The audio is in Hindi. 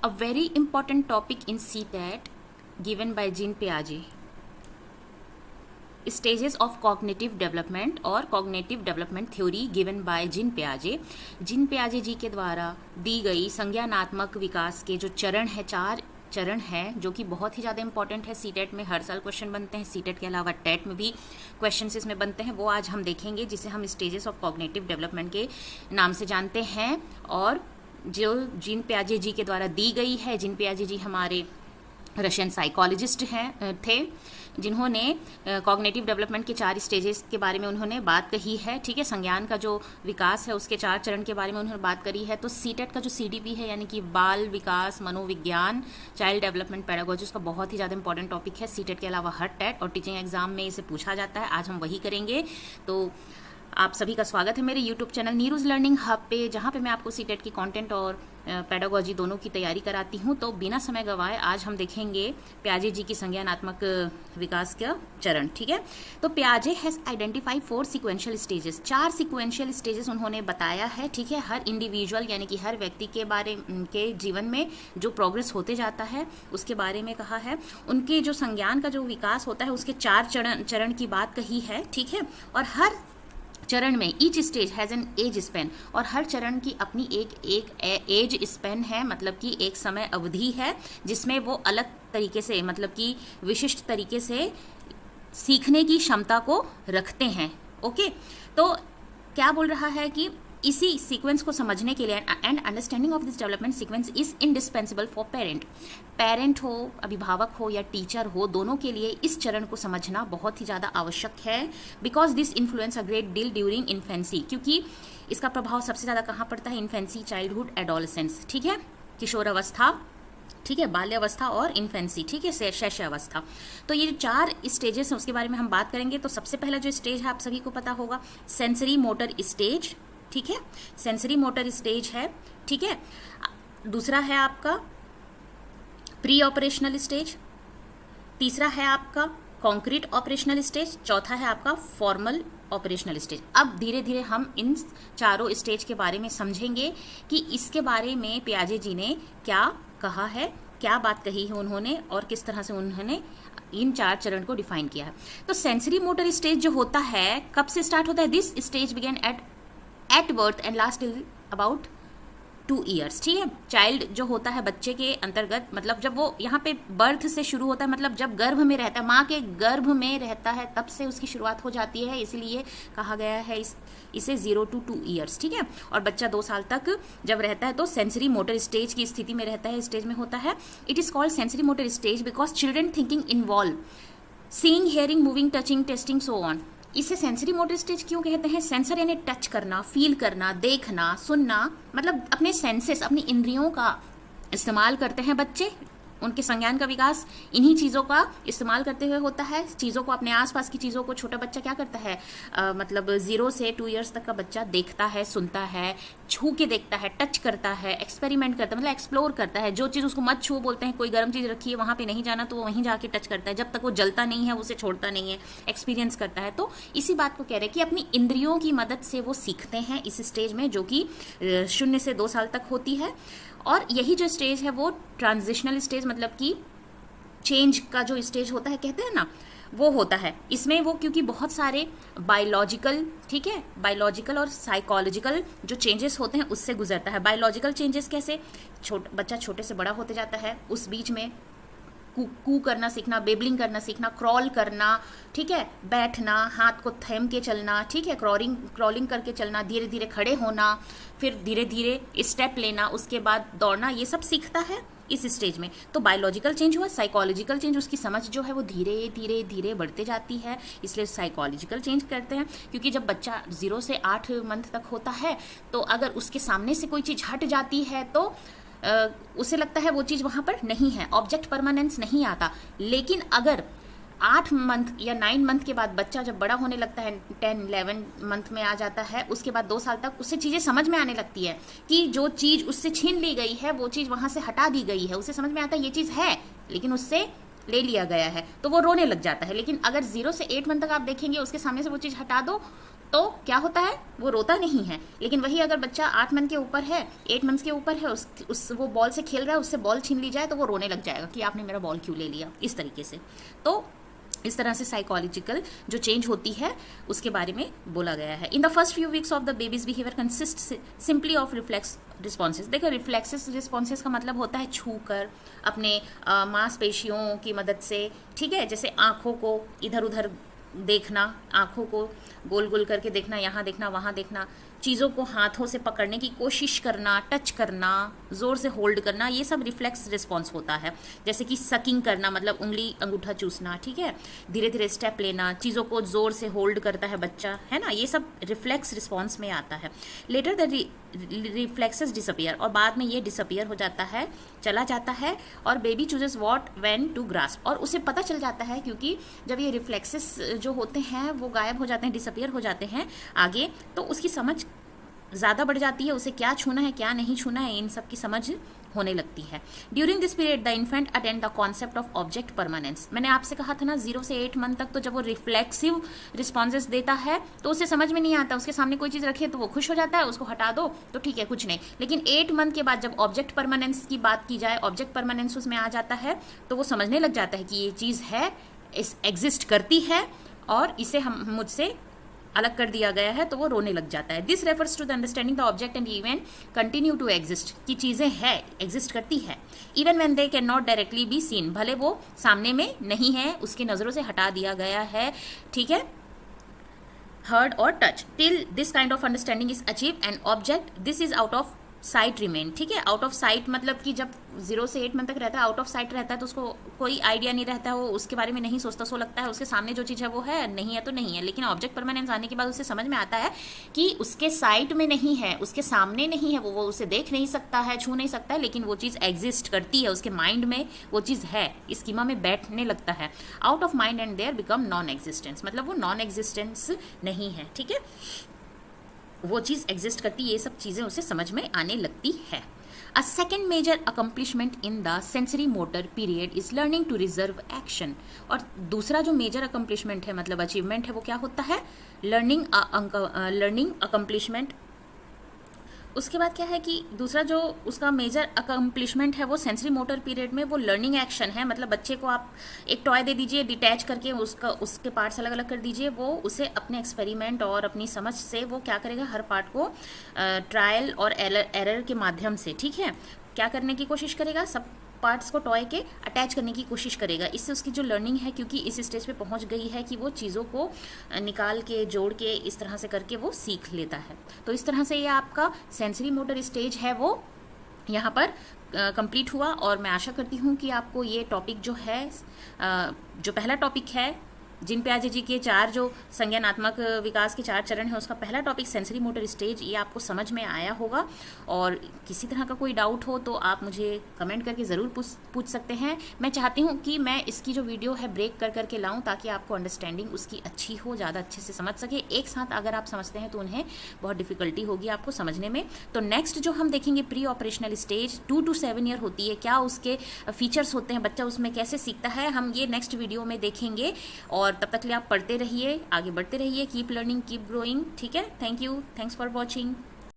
a very important topic in CTET given by Jean Piaget. Stages of cognitive development और cognitive development theory given by Jean Piaget. Jean Piaget जी के द्वारा दी गई संज्ञानात्मक विकास के जो चरण है, 4 चरण है, जो कि बहुत ही ज़्यादा इंपॉर्टेंट है। सीटेट में हर साल क्वेश्चन बनते हैं, सीटेट के अलावा टेट में भी क्वेश्चन इसमें बनते हैं, वो आज हम देखेंगे, जिसे हम स्टेजेस ऑफ कॉग्निटिव डेवलपमेंट के नाम से जानते हैं और जो जीन पियाजे जी के द्वारा दी गई है। जीन पियाजे जी हमारे रशियन साइकोलॉजिस्ट थे, जिन्होंने कॉग्निटिव डेवलपमेंट के 4 स्टेजेस के बारे में उन्होंने बात कही है। ठीक है, संज्ञान का जो विकास है उसके 4 चरण के बारे में उन्होंने बात करी है। तो सीटेट का जो सीडीपी है, यानी कि बाल विकास मनोविज्ञान, चाइल्ड डेवलपमेंट पैडागोजी, उसका बहुत ही ज़्यादा इंपॉर्टेंट टॉपिक है। सीटेट के अलावा हर टेट और टीचिंग एग्जाम में इसे पूछा जाता है। आज हम वही करेंगे। तो आप सभी का स्वागत है मेरे यूट्यूब चैनल नीरूज लर्निंग हब पे, जहाँ पे मैं आपको सीटेट की कंटेंट और पैडागोजी दोनों की तैयारी कराती हूँ। तो बिना समय गंवाए आज हम देखेंगे पियाजे जी की संज्ञानात्मक विकास का चरण। ठीक है, तो पियाजे has identify 4 sequential stages, 4 sequential stages उन्होंने बताया है। ठीक है, हर इंडिविजुअल यानी कि हर व्यक्ति के बारे के जीवन में जो प्रोग्रेस होते जाता है उसके बारे में कहा है। उनके जो संज्ञान का जो विकास होता है उसके 4 चरण की बात कही है। ठीक है, और हर चरण में each stage has an age span, और हर चरण की अपनी एक एज स्पेन है, मतलब कि एक समय अवधि है जिसमें वो अलग तरीके से, मतलब कि विशिष्ट तरीके से सीखने की क्षमता को रखते हैं। ओके, तो क्या बोल रहा है कि इसी सीक्वेंस को समझने के लिए and understanding of this development sequence is indispensable for parent हो, अभिभावक हो या टीचर हो, दोनों के लिए इस चरण को समझना बहुत ही ज़्यादा आवश्यक है। Because this influence a great deal during infancy, क्योंकि इसका प्रभाव सबसे ज़्यादा कहाँ पड़ता है? Infancy, childhood, adolescence. ठीक है, किशोरावस्था, ठीक है, बाल्यावस्था और इन्फेंसी, ठीक है, शैशवावस्था। तो ये जो 4 स्टेजेस हैं उसके बारे में हम बात करेंगे। तो सबसे पहला जो स्टेज है आप सभी को पता होगा, सेंसरी मोटर स्टेज। ठीक है, सेंसरी मोटर स्टेज है। ठीक है, दूसरा है आपका प्री ऑपरेशनल स्टेज, तीसरा है आपका कॉन्क्रीट ऑपरेशनल स्टेज, चौथा है आपका फॉर्मल ऑपरेशनल स्टेज। अब धीरे धीरे हम इन 4 स्टेज के बारे में समझेंगे कि इसके बारे में पियाजे जी ने क्या कहा है, क्या बात कही है उन्होंने और किस तरह से उन्होंने इन 4 चरण को डिफाइन किया है। तो सेंसरी मोटर स्टेज जो होता है कब से स्टार्ट होता है? This stage begin at birth and last till about 2 years. ठीक है, चाइल्ड जो होता है बच्चे के अंतर्गत, मतलब जब वो यहाँ पे बर्थ से शुरू होता है, मतलब जब गर्भ में रहता है, माँ के गर्भ में रहता है, तब से उसकी शुरुआत हो जाती है। इसीलिए कहा गया है इसे 0 to 2 ईयर्स। ठीक है, और बच्चा 2 साल तक जब रहता है तो सेंसरी मोटर स्टेज की स्थिति में रहता है, स्टेज में होता है। It is called sensory motor stage because children thinking involve seeing, hearing, moving, touching, testing, so on. इसे सेंसरी मोटर स्टेज क्यों कहते हैं? सेंसर यानी टच करना, फील करना, देखना, सुनना, मतलब अपने सेंसेस, अपनी इंद्रियों का इस्तेमाल करते हैं बच्चे। उनके संज्ञान का विकास इन्हीं चीज़ों का इस्तेमाल करते हुए होता है। चीज़ों को, अपने आसपास की चीज़ों को छोटा बच्चा क्या करता है, मतलब 0 से 2 ईयर्स तक का बच्चा देखता है, सुनता है, छू के देखता है, टच करता है, एक्सपेरिमेंट करता है, मतलब एक्सप्लोर करता है। जो चीज़ उसको मत छू बोलते हैं, कोई गर्म चीज़ रखी है वहाँ पे नहीं जाना, तो वो वहीं जाके टच करता है। जब तक वो जलता नहीं है उसे छोड़ता नहीं है, एक्सपीरियंस करता है। तो इसी बात को कह रहे हैं कि अपनी इंद्रियों की मदद से वो सीखते हैं इस स्टेज में, जो कि 0 से 2 साल तक होती है। और यही जो स्टेज है वो ट्रांजिशनल स्टेज, मतलब कि चेंज का जो स्टेज होता है, कहते हैं ना, वो होता है। इसमें वो क्योंकि बहुत सारे बायोलॉजिकल, ठीक है, बायोलॉजिकल और साइकोलॉजिकल जो चेंजेस होते हैं उससे गुजरता है। बायोलॉजिकल चेंजेस कैसे? बच्चा छोटे से बड़ा होते जाता है, उस बीच में कू करना सीखना, बेबलिंग करना सीखना, क्रॉल करना, ठीक है, बैठना, हाथ को थम के चलना, ठीक है, क्रॉलिंग करके चलना, धीरे धीरे खड़े होना, फिर धीरे धीरे स्टेप लेना, उसके बाद दौड़ना, ये सब सीखता है इस स्टेज में। तो बायोलॉजिकल चेंज हुआ, साइकोलॉजिकल चेंज, उसकी समझ जो है वो धीरे धीरे धीरे बढ़ते जाती है, इसलिए साइकोलॉजिकल चेंज करते हैं। क्योंकि जब बच्चा 0 से 8 मंथ तक होता है तो अगर उसके सामने से कोई चीज़ हट जाती है तो उसे लगता है वो चीज़ वहाँ पर नहीं है, ऑब्जेक्ट परमानेंस नहीं आता। लेकिन अगर 8 मंथ या 9 मंथ के बाद बच्चा जब बड़ा होने लगता है, 10, 11 मंथ में आ जाता है, उसके बाद 2 साल तक उससे चीज़ें समझ में आने लगती है कि जो चीज़ उससे छीन ली गई है वो चीज़ वहाँ से हटा दी गई है। उसे समझ में आता है ये चीज़ है लेकिन उससे ले लिया गया है, तो वो रोने लग जाता है। लेकिन अगर 0 से 8 मंथ तक आप देखेंगे उसके सामने से वो चीज़ हटा दो तो क्या होता है, वो रोता नहीं है। लेकिन वही अगर बच्चा 8 मंथ के ऊपर है, 8 मंथ्स के ऊपर है, वो बॉल से खेल रहा है, उससे बॉल छीन ली जाए तो वो रोने लग जाएगा कि आपने मेरा बॉल क्यों ले लिया, इस तरीके से। तो इस तरह से साइकोलॉजिकल जो चेंज होती है उसके बारे में बोला गया है। In the first few weeks of the babies behaviour consist simply of reflex responses. देखो रिफ्लेक्सेस रिस्पॉन्सेज का मतलब होता है छू कर, अपने मांसपेशियों की मदद से, ठीक है, जैसे आँखों को इधर उधर देखना, आँखों को गोल गोल करके देखना, यहाँ देखना वहाँ देखना, चीज़ों को हाथों से पकड़ने की कोशिश करना, टच करना, ज़ोर से होल्ड करना, ये सब रिफ्लेक्स रिस्पॉन्स होता है। जैसे कि सकिंग करना मतलब उंगली अंगूठा चूसना, ठीक है, धीरे धीरे स्टेप लेना, चीज़ों को ज़ोर से होल्ड करता है बच्चा, है ना, ये सब रिफ्लेक्स रिस्पॉन्स में आता है। लेटर द रिफ्लेक्सेस डिसअपियर, और बाद में ये डिसअपियर हो जाता है, चला जाता है, और baby chooses what when to grasp, और उसे पता चल जाता है, क्योंकि जब ये रिफ्लेक्सेस जो होते हैं वो गायब हो जाते हैं, डिसअपियर हो जाते हैं आगे, तो उसकी समझ ज़्यादा बढ़ जाती है, उसे क्या छूना है क्या नहीं छूना है इन सब की समझ होने लगती है। During this period the infant attend the concept of object permanence. मैंने आपसे कहा था ना 0 से 8 मंथ तक तो जब वो रिफ्लेक्सिव रिस्पॉन्सेस देता है तो उसे समझ में नहीं आता, उसके सामने कोई चीज़ रखे तो वो खुश हो जाता है, उसको हटा दो तो ठीक है कुछ नहीं। लेकिन 8 मंथ के बाद जब ऑब्जेक्ट परमानेंस की बात की जाए, ऑब्जेक्ट परमानेंस उसमें आ जाता है तो वो समझने लग जाता है कि ये चीज़ है, इस एग्जिस्ट करती है और इसे हम मुझसे अलग कर दिया गया है, तो वो रोने लग जाता है। This refers to the understanding the object and event continue to exist, की चीज़ें है, एग्जिस्ट करती है, even when they can not directly be seen, भले वो सामने में नहीं है, उसकी नज़रों से हटा दिया गया है, ठीक है, heard or touch, till this kind of understanding is achieved and object this is out of site remain, ठीक है, आउट ऑफ साइट मतलब कि जब 0 से 8 मंथ तक रहता है आउट ऑफ साइट रहता है तो उसको कोई आइडिया नहीं रहता है, वो उसके बारे में नहीं सोचता, सो लगता है उसके सामने जो चीज़ है वो है, नहीं है तो नहीं है। लेकिन ऑब्जेक्ट परमानेंस आने के बाद उसे समझ में आता है कि उसके साइट में नहीं है, उसके सामने नहीं है, वो उसे देख नहीं सकता है, छू नहीं सकता है, लेकिन वो चीज़ एग्जिस्ट करती है, उसके माइंड में वो चीज़ है, स्कीमा में बैठने लगता है। Out of mind and there become non existence, मतलब वो नॉन एग्जिस्टेंस नहीं है, ठीक है, वो चीज़ एग्जिस्ट करती, ये सब चीज़ें उसे समझ में आने लगती है। A second major accomplishment in the sensory motor period is learning to reserve action. और दूसरा जो मेजर अकम्पलिशमेंट है मतलब अचीवमेंट है वो क्या होता है, लर्निंग अकम्पलिशमेंट। उसके बाद क्या है कि दूसरा जो उसका मेजर अकम्पलिशमेंट है वो सेंसरी मोटर पीरियड में वो लर्निंग एक्शन है। मतलब बच्चे को आप एक टॉय दे दीजिए, डिटैच करके उसके पार्ट्स अलग अलग कर दीजिए, वो उसे अपने एक्सपेरिमेंट और अपनी समझ से वो क्या करेगा, हर पार्ट को ट्रायल और एरर के माध्यम से, ठीक है, क्या करने की कोशिश करेगा, सब पार्ट्स को टॉय के अटैच करने की कोशिश करेगा। इससे उसकी जो लर्निंग है, क्योंकि इस स्टेज पे पहुंच गई है कि वो चीज़ों को निकाल के जोड़ के इस तरह से करके वो सीख लेता है। तो इस तरह से ये आपका सेंसरी मोटर स्टेज है वो यहाँ पर कंप्लीट हुआ। और मैं आशा करती हूँ कि आपको ये टॉपिक जो है, जो पहला टॉपिक है जिन पियाजे जी के 4 जो संज्ञानात्मक विकास के 4 चरण है, उसका पहला टॉपिक सेंसरी मोटर स्टेज, ये आपको समझ में आया होगा। और किसी तरह का कोई डाउट हो तो आप मुझे कमेंट करके ज़रूर पूछ सकते हैं। मैं चाहती हूँ कि मैं इसकी जो वीडियो है ब्रेक कर करके लाऊं ताकि आपको अंडरस्टैंडिंग उसकी अच्छी हो, ज़्यादा अच्छे से समझ सके। एक साथ अगर आप समझते हैं तो उन्हें बहुत डिफ़िकल्टी होगी आपको समझने में। तो नेक्स्ट जो हम देखेंगे pre operational stage 2 to 7 year होती है, क्या उसके फीचर्स होते हैं, बच्चा उसमें कैसे सीखता है, हम ये नेक्स्ट वीडियो में देखेंगे। और तब तक के लिए आप पढ़ते रहिए, आगे बढ़ते रहिए, कीप लर्निंग कीप ग्रोइंग, ठीक है। Thank you, thanks for watching.